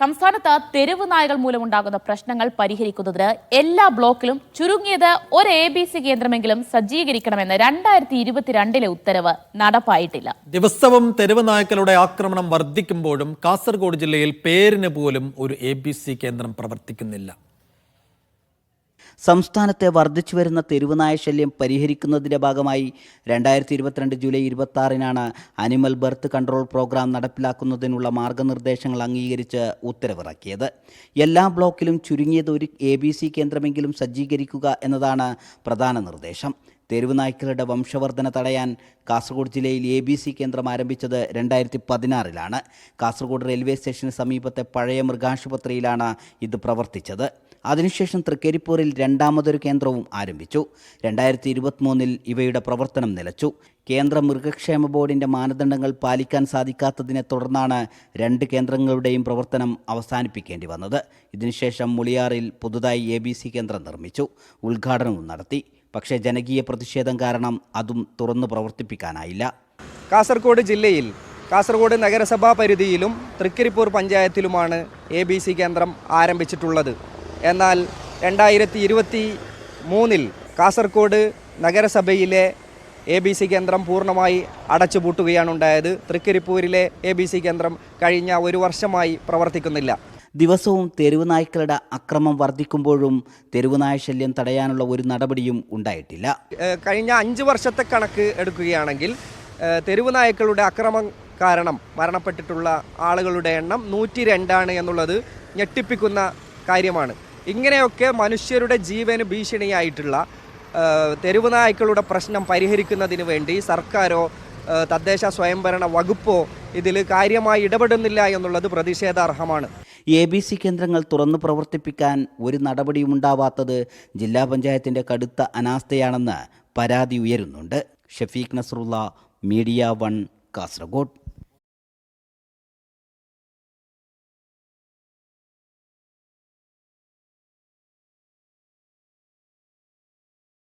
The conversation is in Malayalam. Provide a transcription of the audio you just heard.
സംസ്ഥാനത്ത് തെരുവ് നായകൾ മൂലമുണ്ടാകുന്ന പ്രശ്നങ്ങൾ പരിഹരിക്കുന്നതിന് എല്ലാ ബ്ലോക്കിലും ചുരുങ്ങിയത് ഒരു ABC കേന്ദ്രമെങ്കിലും സജ്ജീകരിക്കണമെന്ന് 2022 ഉത്തരവ് നടപ്പായിട്ടില്ല. ദിവസവും തെരുവ് നായ്ക്കളുടെ ആക്രമണം വർദ്ധിക്കുമ്പോഴും കാസർഗോഡ് ജില്ലയിൽ പേരിന് പോലും ഒരു ABC കേന്ദ്രം പ്രവർത്തിക്കുന്നില്ല. സംസ്ഥാനത്തെ വർദ്ധിച്ചുവരുന്ന തെരുവുനായ ശല്യം പരിഹരിക്കുന്നതിൻ്റെ ഭാഗമായി 2022 ജൂലൈ 26-നാണ് അനിമൽ ബർത്ത് കൺട്രോൾ പ്രോഗ്രാം നടപ്പിലാക്കുന്നതിനുള്ള മാർഗനിർദ്ദേശങ്ങൾ അംഗീകരിച്ച് ഉത്തരവിറക്കിയത്. എല്ലാ ബ്ലോക്കിലും ചുരുങ്ങിയത് ഒരു ABC കേന്ദ്രമെങ്കിലും സജ്ജീകരിക്കുക എന്നതാണ് പ്രധാന നിർദ്ദേശം. തെരുവുനായ്ക്കളുടെ വംശവർധന തടയാൻ കാസർഗോഡ് ജില്ലയിൽ ABC കേന്ദ്രം ആരംഭിച്ചത് 2016-ലാണ്. കാസർഗോഡ് റെയിൽവേ സ്റ്റേഷന് സമീപത്തെ പഴയ മൃഗാശുപത്രിയിലാണ് ഇത് പ്രവർത്തിച്ചത്. അതിനുശേഷം തൃക്കരിപ്പൂരിൽ രണ്ടാമതൊരു കേന്ദ്രവും ആരംഭിച്ചു. 2023-ൽ ഇവയുടെ പ്രവർത്തനം നിലച്ചു. കേന്ദ്ര മൃഗക്ഷേമ ബോർഡിൻ്റെ മാനദണ്ഡങ്ങൾ പാലിക്കാൻ സാധിക്കാത്തതിനെ തുടർന്നാണ് 2 കേന്ദ്രങ്ങളുടെയും പ്രവർത്തനം അവസാനിപ്പിക്കേണ്ടി വന്നത്. ഇതിനുശേഷം മുളിയാറിൽ പുതുതായി ABC കേന്ദ്രം നിർമ്മിച്ചു, ഉദ്ഘാടനവും നടത്തി. പക്ഷേ ജനകീയ പ്രതിഷേധം കാരണം അതും തുറന്നു പ്രവർത്തിപ്പിക്കാനായില്ല. കാസർഗോഡ് ജില്ലയിൽ കാസർഗോഡ് നഗരസഭാ പരിധിയിലും തൃക്കരിപ്പൂർ പഞ്ചായത്തിലുമാണ് ABC കേന്ദ്രം ആരംഭിച്ചിട്ടുള്ളത്. എന്നാൽ 2023-ൽ കാസർഗോഡ് നഗരസഭയിലെ ABC കേന്ദ്രം പൂർണ്ണമായി അടച്ചുപൂട്ടുകയാണ് ഉണ്ടായത്. തൃക്കരിപ്പൂരിലെ ABC കേന്ദ്രം കഴിഞ്ഞ 1 വർഷമായി പ്രവർത്തിക്കുന്നില്ല. ദിവസവും തെരുവുനായ്ക്കളുടെ അക്രമം വർദ്ധിക്കുമ്പോഴും തെരുവുനായ ശല്യം തടയാനുള്ള ഒരു നടപടിയും ഉണ്ടായിട്ടില്ല. കഴിഞ്ഞ 5 വർഷത്തെ കണക്ക് എടുക്കുകയാണെങ്കിൽ തെരുവുനായ്ക്കളുടെ അക്രമം കാരണം മരണപ്പെട്ടിട്ടുള്ള ആളുകളുടെ എണ്ണം 102 എന്നുള്ളത് ഞെട്ടിപ്പിക്കുന്ന കാര്യമാണ്. ഇങ്ങനെയൊക്കെ മനുഷ്യരുടെ ജീവന് ഭീഷണിയായിട്ടുള്ള തെരുവുനായ്ക്കളുടെ പ്രശ്നം പരിഹരിക്കുന്നതിന് വേണ്ടി സർക്കാരോ തദ്ദേശ സ്വയംഭരണ വകുപ്പോ ഇതിൽ കാര്യമായി ഇടപെടുന്നില്ല എന്നുള്ളത് പ്രതിഷേധാർഹമാണ്. ABC കേന്ദ്രങ്ങൾ തുറന്നു പ്രവർത്തിപ്പിക്കാൻ ഒരു നടപടിയും ഉണ്ടാവാത്തത് ജില്ലാ പഞ്ചായത്തിൻ്റെ കടുത്ത അനാസ്ഥയാണെന്ന് പരാതി ഉയരുന്നുണ്ട്. ഷഫീഖ് നസ്രുള്ള, മീഡിയ 1, കാസർഗോഡ്.